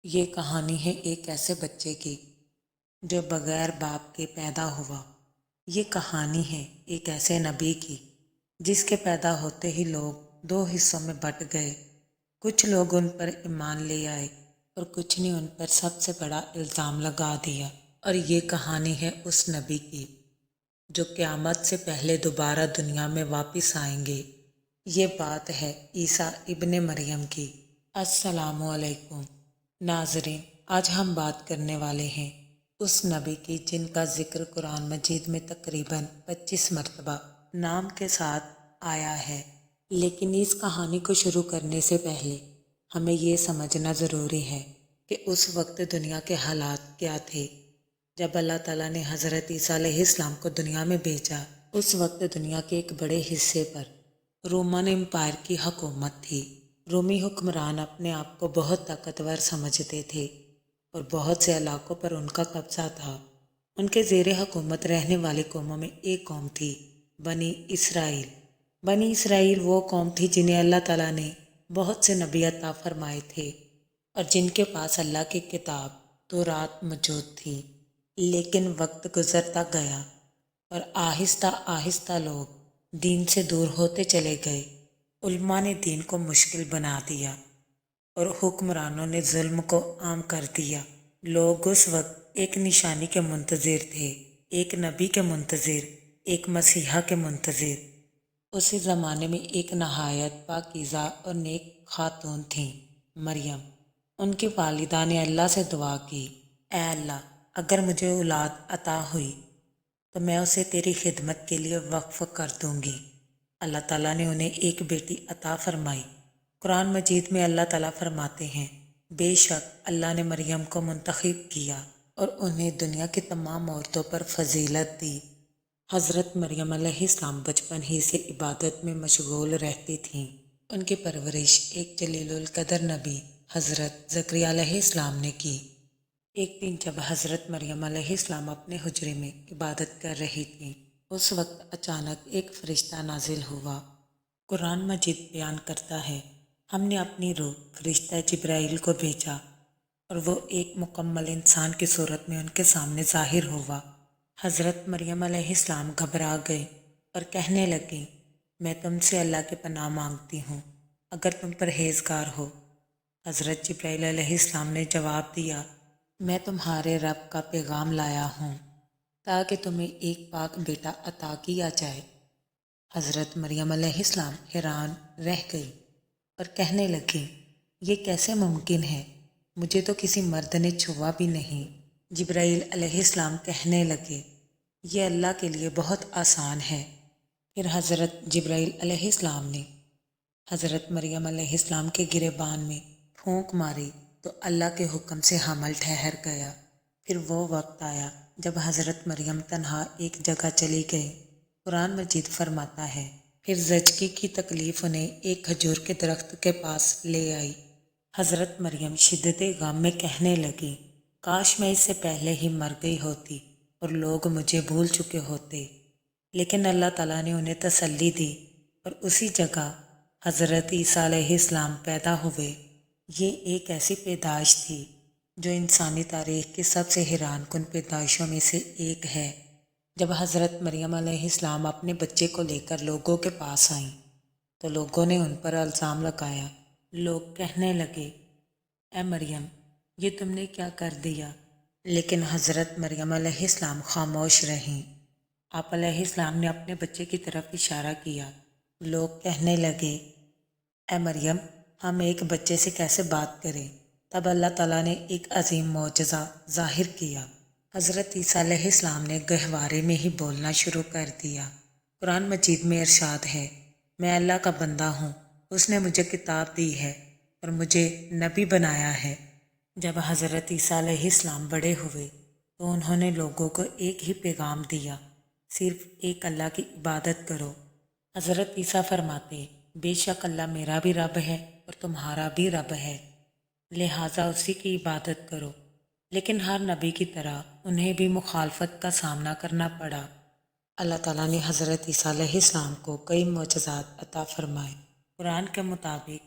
یہ کہانی ہے ایک ایسے بچے کی جو بغیر باپ کے پیدا ہوا۔ یہ کہانی ہے ایک ایسے نبی کی جس کے پیدا ہوتے ہی لوگ دو حصوں میں بٹ گئے۔ کچھ لوگ ان پر ایمان لے آئے اور کچھ نے ان پر سب سے بڑا الزام لگا دیا۔ اور یہ کہانی ہے اس نبی کی جو قیامت سے پہلے دوبارہ دنیا میں واپس آئیں گے۔ یہ بات ہے عیسیٰ ابن مریم کی۔ السلام علیکم ناظرین، آج ہم بات کرنے والے ہیں اس نبی کی جن کا ذکر قرآن مجید میں تقریباً 25 مرتبہ نام کے ساتھ آیا ہے۔ لیکن اس کہانی کو شروع کرنے سے پہلے ہمیں یہ سمجھنا ضروری ہے کہ اس وقت دنیا کے حالات کیا تھے جب اللہ تعالیٰ نے حضرت عیسیٰ علیہ السلام کو دنیا میں بھیجا۔ اس وقت دنیا کے ایک بڑے حصے پر رومن امپائر کی حکومت تھی۔ رومی حکمران اپنے آپ کو بہت طاقتور سمجھتے تھے اور بہت سے علاقوں پر ان کا قبضہ تھا۔ ان کے زیر حکومت رہنے والی قوموں میں ایک قوم تھی بنی اسرائیل۔ بنی اسرائیل وہ قوم تھی جنہیں اللہ تعالیٰ نے بہت سے نبی عطا فرمائے تھے اور جن کے پاس اللہ کی کتاب تورات موجود تھی۔ لیکن وقت گزرتا گیا اور آہستہ آہستہ لوگ دین سے دور ہوتے چلے گئے۔ علماء نے دین کو مشکل بنا دیا اور حکمرانوں نے ظلم کو عام کر دیا۔ لوگ اس وقت ایک نشانی کے منتظر تھے، ایک نبی کے منتظر، ایک مسیحا کے منتظر۔ اسی زمانے میں ایک نہایت پاکیزہ اور نیک خاتون تھیں، مریم۔ ان کی والدہ نے اللہ سے دعا کی، اے اللہ، اگر مجھے اولاد عطا ہوئی تو میں اسے تیری خدمت کے لیے وقف کر دوں گی۔ اللہ تعالیٰ نے انہیں ایک بیٹی عطا فرمائی۔ قرآن مجید میں اللہ تعالیٰ فرماتے ہیں، بے شک اللہ نے مریم کو منتخب کیا اور انہیں دنیا کی تمام عورتوں پر فضیلت دی۔ حضرت مریم علیہ السلام بچپن ہی سے عبادت میں مشغول رہتی تھیں۔ ان کی پرورش ایک جلیل القدر نبی حضرت زکریا علیہ السلام نے کی۔ ایک دن جب حضرت مریم علیہ السلام اپنے حجرے میں عبادت کر رہی تھیں، اس وقت اچانک ایک فرشتہ نازل ہوا۔ قرآن مجید بیان کرتا ہے، ہم نے اپنی روح فرشتہ جبرائیل کو بھیجا اور وہ ایک مکمل انسان کی صورت میں ان کے سامنے ظاہر ہوا۔ حضرت مریم علیہ السلام گھبرا گئے اور کہنے لگیں، میں تم سے اللہ کی پناہ مانگتی ہوں اگر تم پرہیزگار ہو۔ حضرت جبرائیل علیہ السلام نے جواب دیا، میں تمہارے رب کا پیغام لایا ہوں تاکہ تمہیں ایک پاک بیٹا عطا کیا جائے۔ حضرت مریم علیہ السلام حیران رہ گئی اور کہنے لگی، یہ کیسے ممکن ہے؟ مجھے تو کسی مرد نے چھوا بھی نہیں۔ جبرائیل علیہ السلام کہنے لگے، یہ اللہ کے لیے بہت آسان ہے۔ پھر حضرت جبرائیل علیہ السلام نے حضرت مریم علیہ السلام کے گریبان میں پھونک ماری تو اللہ کے حکم سے حمل ٹھہر گیا۔ پھر وہ وقت آیا جب حضرت مریم تنہا ایک جگہ چلی گئی۔ قرآن مجید فرماتا ہے، پھر زچگی کی تکلیف انہیں ایک کھجور کے درخت کے پاس لے آئی۔ حضرت مریم شدت غم میں کہنے لگی، کاش میں اس سے پہلے ہی مر گئی ہوتی اور لوگ مجھے بھول چکے ہوتے۔ لیکن اللہ تعالیٰ نے انہیں تسلی دی اور اسی جگہ حضرت عیسیٰ علیہ السلام پیدا ہوئے۔ یہ ایک ایسی پیدائش تھی جو انسانی تاریخ کی سب سے حیران کن پیدائشوں میں سے ایک ہے۔ جب حضرت مریم علیہ السلام اپنے بچے کو لے کر لوگوں کے پاس آئیں تو لوگوں نے ان پر الزام لگایا۔ لوگ کہنے لگے، اے مریم، یہ تم نے کیا کر دیا؟ لیکن حضرت مریم علیہ السلام خاموش رہیں۔ آپ علیہ السلام نے اپنے بچے کی طرف اشارہ کیا۔ لوگ کہنے لگے، اے مریم، ہم ایک بچے سے کیسے بات کریں؟ تب اللہ تعالیٰ نے ایک عظیم معجزہ ظاہر کیا۔ حضرت عیسیٰ علیہ السلام نے گہوارے میں ہی بولنا شروع کر دیا۔ قرآن مجید میں ارشاد ہے، میں اللہ کا بندہ ہوں، اس نے مجھے کتاب دی ہے اور مجھے نبی بنایا ہے۔ جب حضرت عیسیٰ علیہ السلام بڑے ہوئے تو انہوں نے لوگوں کو ایک ہی پیغام دیا، صرف ایک اللہ کی عبادت کرو۔ حضرت عیسیٰ فرماتے، بے شک اللہ میرا بھی رب ہے اور تمہارا بھی رب ہے، لہٰذا اسی کی عبادت کرو۔ لیکن ہر نبی کی طرح انہیں بھی مخالفت کا سامنا کرنا پڑا۔ اللہ تعالیٰ نے حضرت عیسیٰ علیہ السلام کو کئی معجزات عطا فرمائے۔ قرآن کے مطابق